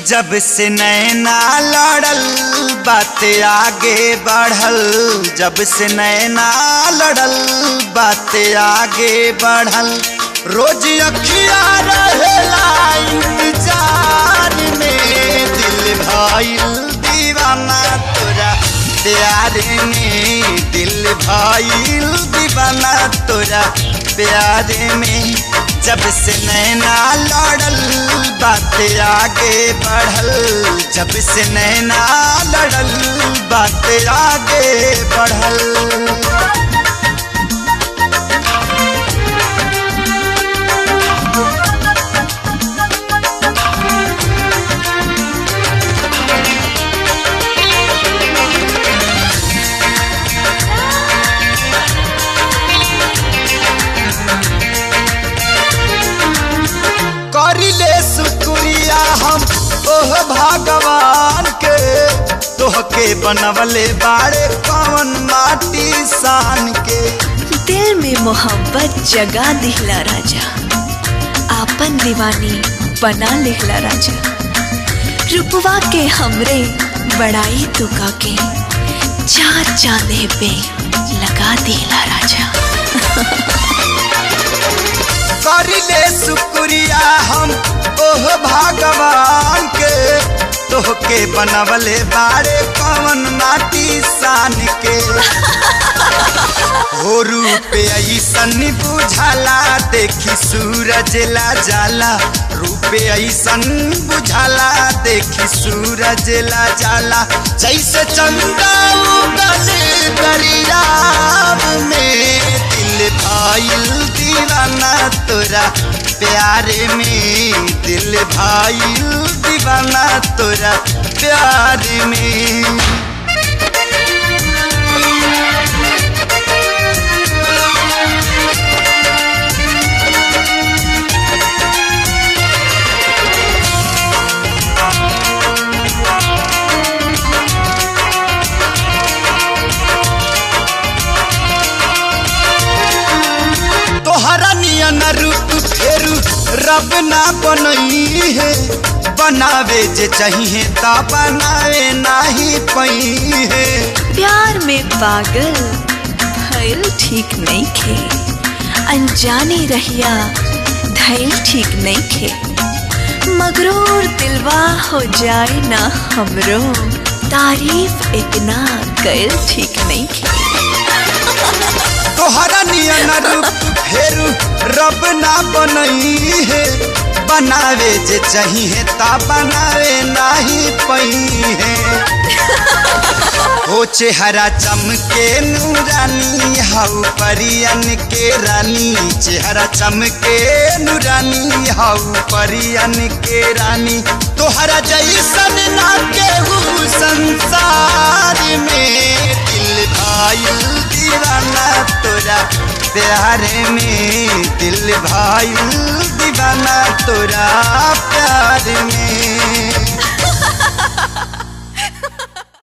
जब से नैना लड़ल बात आगे बढ़ल, जब से नैना लड़ल बात आगे बढ़ल। रोज अखिया रहेला इंतजार में, दिल भइल दीवाना तोरा प्यार में, दिल भइल दीवाना तोरा प्यार में। जब से नैना लड़ल बात आगे बढ़ल, जब से नैना लड़ल बात आगे बढ़ल। करिले शुक्रिया हम ओह भगवान के, तोहके बनवले बाड़े कौन माटी सान के। दिल में मोहब्बत जगा दिहला राजा, आपन दीवानी बना लिहला राजा। रूपवा के हमरे बड़ाई तुका के, चार चांदे पे लगा दिहला राजा। करिले शुक्रिया हम ओह भगवान के, तोहके बनवले बाड़े कौन माटी सान के। हो रूप ऐसन बुझाला देखी सूरज ला जाला, रूप ऐसन बुझाला देखी सूरज ला जाला। जैसे चंदा उगल दरियाव में, दिल भइल दीवाना तोरा प्यार में, दिल भइल दीवाना तोरा प्यार में। तोहरा नियन रूप फेरू रब ना बनई है, बनावे जे चाहिए ता बनावे नाही पई है। प्यार में पागल भइल ठीक नहीं खे, अनजाने रहिया धैल ठीक नहीं खे। मगरूर दिलवा हो जाए ना हमरो, तारीफ इतना कैल ठीक नहीं खे। तोहरा नियन रूप फेरू रब ना बनई है, बनावे जे चाहिए ता बनावे नाही पई है। हो चेहरा चमके नूरानी हाउ परियन के रानी, चेहरा चमके नूरानी हाउ परियन के रानी। तोहरा जैसन ना केहू संसार में, दिल भइल दीवाना तोरा प्यार में, दिल भइल दीवाना तोरा प्यार में।